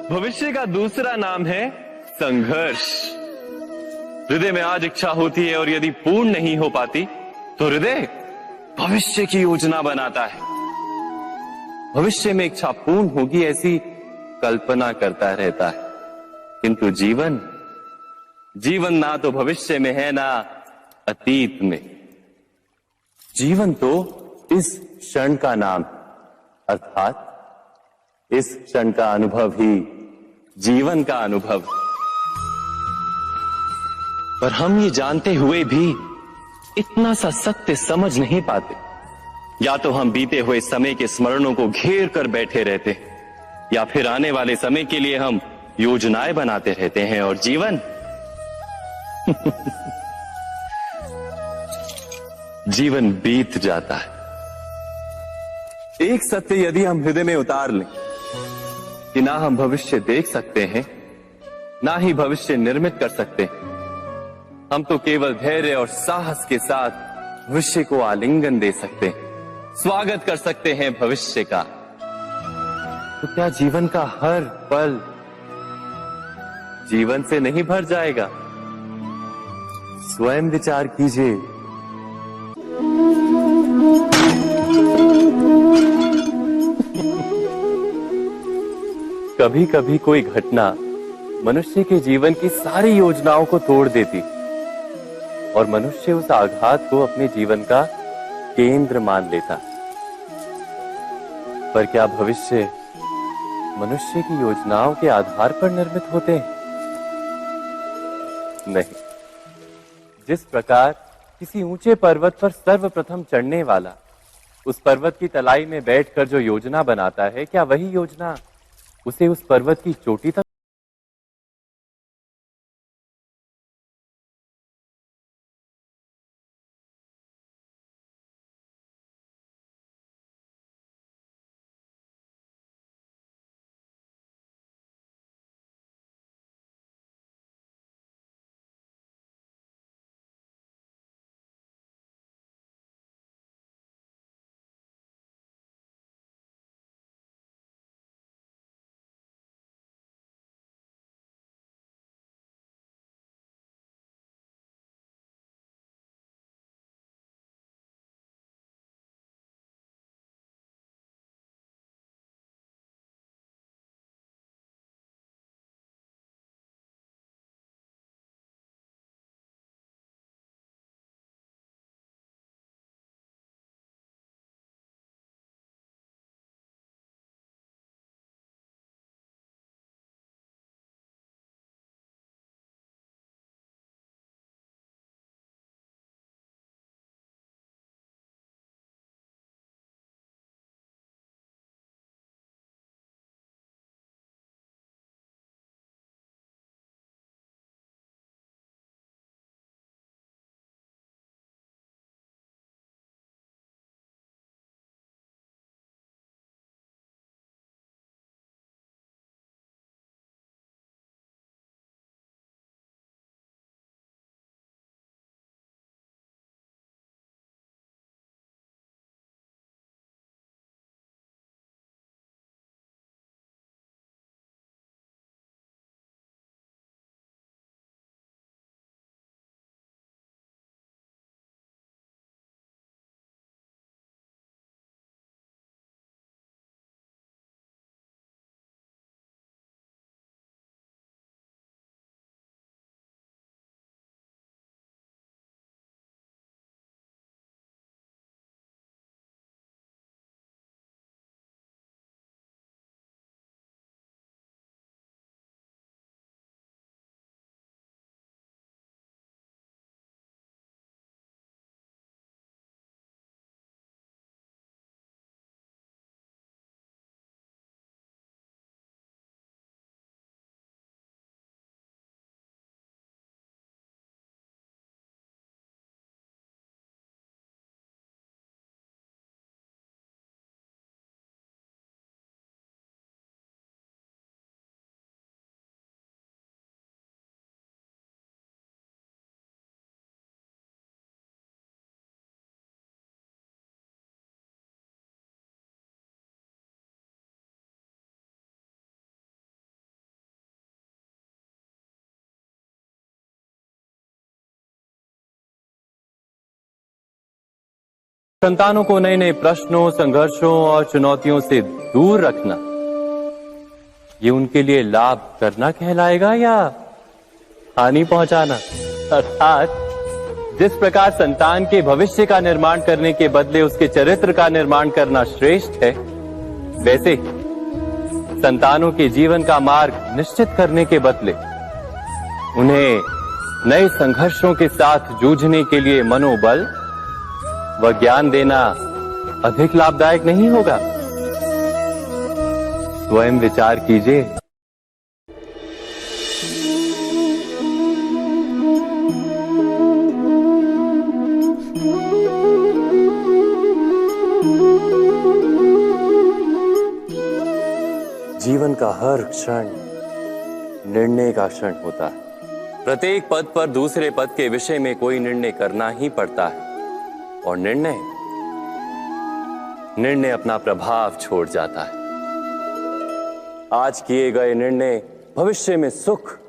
भविष्य का दूसरा नाम है संघर्ष। हृदय में आज इच्छा होती है और यदि पूर्ण नहीं हो पाती तो हृदय भविष्य की योजना बनाता है। भविष्य में इच्छा पूर्ण होगी ऐसी कल्पना करता रहता है, किंतु जीवन जीवन ना तो भविष्य में है ना अतीत में। जीवन तो इस क्षण का नाम, अर्थात इस क्षण का अनुभव ही जीवन का अनुभव। पर हम ये जानते हुए भी इतना सा सत्य समझ नहीं पाते। या तो हम बीते हुए समय के स्मरणों को घेर कर बैठे रहते हैं, या फिर आने वाले समय के लिए हम योजनाएं बनाते रहते हैं और जीवन जीवन बीत जाता है। एक सत्य यदि हम हृदय में उतार लें कि ना हम भविष्य देख सकते हैं, ना ही भविष्य निर्मित कर सकते हैं, हम तो केवल धैर्य और साहस के साथ भविष्य को आलिंगन दे सकते हैं, स्वागत कर सकते हैं भविष्य का। तो क्या जीवन का हर पल जीवन से नहीं भर जाएगा? स्वयं विचार कीजिए। कभी कभी कोई घटना मनुष्य के जीवन की सारी योजनाओं को तोड़ देती और मनुष्य उस आघात को अपने जीवन का केंद्र मान लेता। पर क्या भविष्य मनुष्य की योजनाओं के आधार पर निर्मित होते हैं? नहीं। जिस प्रकार किसी ऊंचे पर्वत पर सर्वप्रथम चढ़ने वाला उस पर्वत की तलाई में बैठकर जो योजना बनाता है, क्या वही योजना उसे उस पर्वत की चोटी तक संतानों को नए नए प्रश्नों, संघर्षों और चुनौतियों से दूर रखना, ये उनके लिए लाभ करना कहलाएगा या हानि पहुंचाना? अर्थात जिस प्रकार संतान के भविष्य का निर्माण करने के बदले उसके चरित्र का निर्माण करना श्रेष्ठ है, वैसे ही संतानों के जीवन का मार्ग निश्चित करने के बदले उन्हें नए संघर्षों के साथ जूझने के लिए मनोबल व ज्ञान देना अधिक लाभदायक नहीं होगा? स्वयं विचार कीजिए। जीवन का हर क्षण निर्णय का क्षण होता है। प्रत्येक पद पर दूसरे पद के विषय में कोई निर्णय करना ही पड़ता है और निर्णय अपना प्रभाव छोड़ जाता है। आज किए गए निर्णय भविष्य में सुख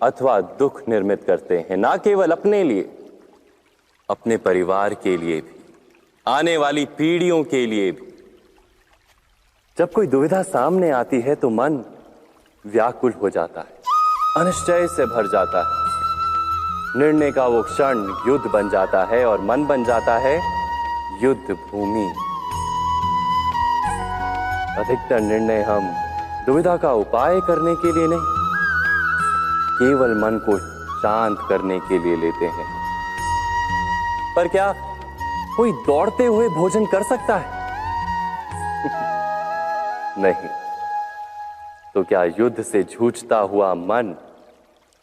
अथवा दुख निर्मित करते हैं, ना केवल अपने लिए, अपने परिवार के लिए भी, आने वाली पीढ़ियों के लिए भी। जब कोई दुविधा सामने आती है तो मन व्याकुल हो जाता है, अनिश्चय से भर जाता है। निर्णय का वो क्षण युद्ध बन जाता है और मन बन जाता है युद्ध भूमि। अधिकतर निर्णय हम दुविधा का उपाय करने के लिए नहीं, केवल मन को शांत करने के लिए लेते हैं। पर क्या कोई दौड़ते हुए भोजन कर सकता है? नहीं। तो क्या युद्ध से जूझता हुआ मन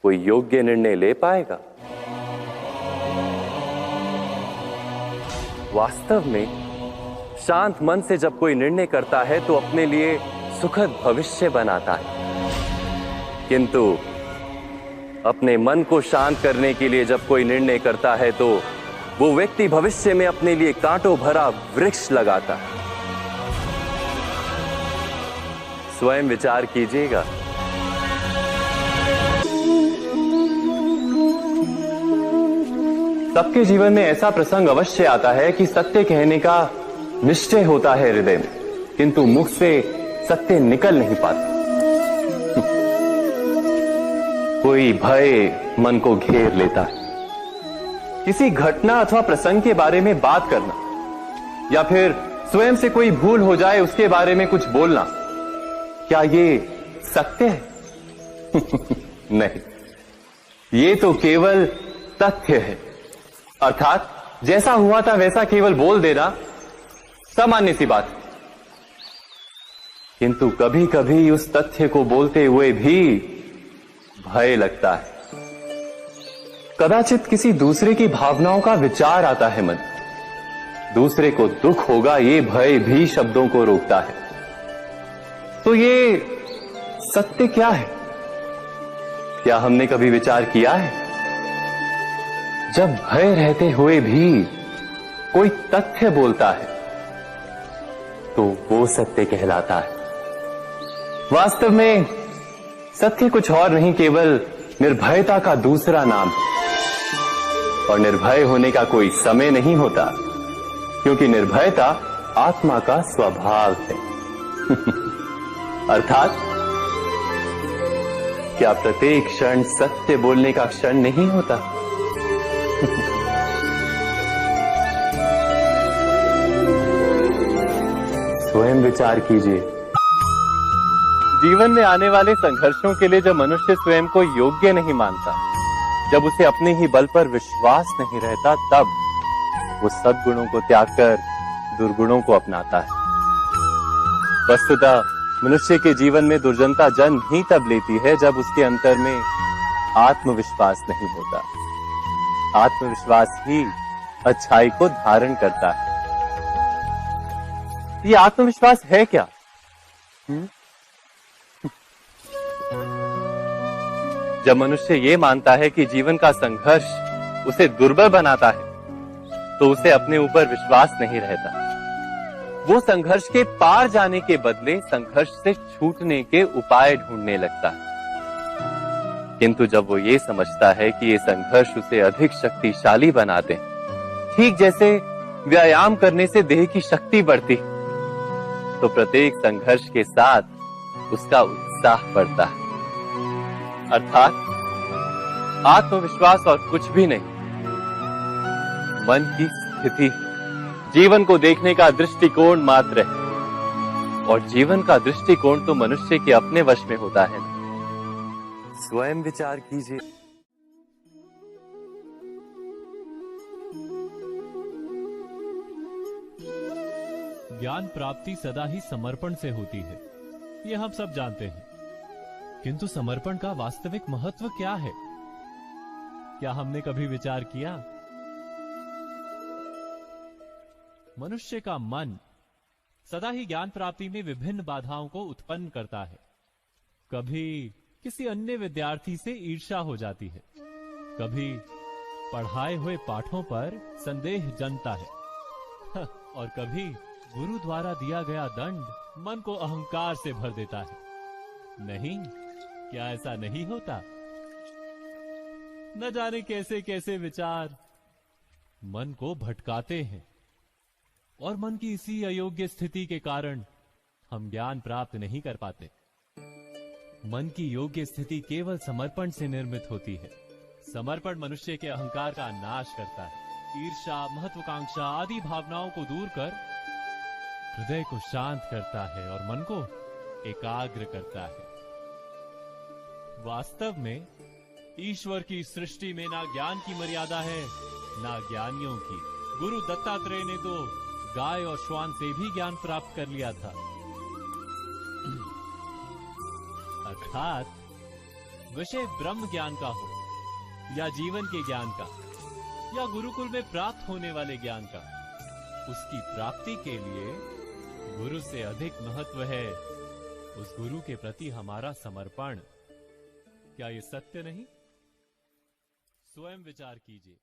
कोई योग्य निर्णय ले पाएगा? वास्तव में शांत मन से जब कोई निर्णय करता है तो अपने लिए सुखद भविष्य बनाता है। किंतु अपने मन को शांत करने के लिए जब कोई निर्णय करता है तो वो व्यक्ति भविष्य में अपने लिए कांटों भरा वृक्ष लगाता है। स्वयं विचार कीजिएगा। सबके जीवन में ऐसा प्रसंग अवश्य आता है कि सत्य कहने का निश्चय होता है हृदय में, किंतु मुख से सत्य निकल नहीं पाता। कोई भय मन को घेर लेता है। किसी घटना अथवा प्रसंग के बारे में बात करना या फिर स्वयं से कोई भूल हो जाए उसके बारे में कुछ बोलना, क्या ये सत्य है? नहीं, ये तो केवल तथ्य है। अर्थात जैसा हुआ था वैसा केवल बोल देना सामान्य सी बात है। किंतु कभी कभी उस तथ्य को बोलते हुए भी भय लगता है। कदाचित किसी दूसरे की भावनाओं का विचार आता है मन, दूसरे को दुख होगा ये भय भी शब्दों को रोकता है। तो ये सत्य क्या है? क्या हमने कभी विचार किया है? जब भय रहते हुए भी कोई तथ्य बोलता है तो वो सत्य कहलाता है। वास्तव में सत्य कुछ और नहीं, केवल निर्भयता का दूसरा नाम है। और निर्भय होने का कोई समय नहीं होता, क्योंकि निर्भयता आत्मा का स्वभाव है। अर्थात क्या प्रत्येक क्षण सत्य बोलने का क्षण नहीं होता? स्वयं विचार कीजिए। जीवन में आने वाले संघर्षों के लिए जब मनुष्य स्वयं को योग्य नहीं मानता, जब उसे अपने ही बल पर विश्वास नहीं रहता, तब वो सद्गुणों को त्याग कर दुर्गुणों को अपनाता है। वस्तुतः मनुष्य के जीवन में दुर्जनता जन्म ही तब लेती है जब उसके अंतर में आत्मविश्वास नहीं होता। आत्मविश्वास ही अच्छाई को धारण करता है। ये आत्मविश्वास है क्या? जब मनुष्य ये मानता है कि जीवन का संघर्ष उसे दुर्बल बनाता है, तो उसे अपने ऊपर विश्वास नहीं रहता। वो संघर्ष के पार जाने के बदले संघर्ष से छूटने के उपाय ढूंढने लगता है। किंतु जब वो ये समझता है कि ये संघर्ष उसे अधिक शक्तिशाली बनाते हैं, ठीक जैसे व्यायाम करने से देह की शक्ति बढ़ती, तो प्रत्येक संघर्ष के साथ उसका उत्साह बढ़ता है। अर्थात आत्मविश्वास और कुछ भी नहीं, मन की स्थिति जीवन को देखने का दृष्टिकोण मात्र है, और जीवन का दृष्टिकोण तो मनुष्य के अपने वश में होता है। स्वयं विचार कीजिए। ज्ञान प्राप्ति सदा ही समर्पण से होती है, ये हम सब जानते हैं। किंतु समर्पण का वास्तविक महत्व क्या है? क्या हमने कभी विचार किया? मनुष्य का मन सदा ही ज्ञान प्राप्ति में विभिन्न बाधाओं को उत्पन्न करता है। कभी किसी अन्य विद्यार्थी से ईर्ष्या हो जाती है, कभी पढ़ाए हुए पाठों पर संदेह जन्मता है, और कभी गुरु द्वारा दिया गया दंड मन को अहंकार से भर देता है। नहीं, क्या ऐसा नहीं होता? न जाने कैसे कैसे विचार मन को भटकाते हैं, और मन की इसी अयोग्य स्थिति के कारण हम ज्ञान प्राप्त नहीं कर पाते। मन की योग्य स्थिति केवल समर्पण से निर्मित होती है। समर्पण मनुष्य के अहंकार का नाश करता है, ईर्ष्या, महत्वाकांक्षा आदि भावनाओं को दूर कर हृदय को शांत करता है और मन को एकाग्र करता है। वास्तव में ईश्वर की सृष्टि में ना ज्ञान की मर्यादा है, ना ज्ञानियों की। गुरु दत्तात्रेय ने तो गाय और श्वान से भी ज्ञान प्राप्त कर लिया था। अर्थात विषय ब्रह्म ज्ञान का हो, या जीवन के ज्ञान का, या गुरुकुल में प्राप्त होने वाले ज्ञान का, उसकी प्राप्ति के लिए गुरु से अधिक महत्व है उस गुरु के प्रति हमारा समर्पण। क्या ये सत्य नहीं? स्वयं विचार कीजिए।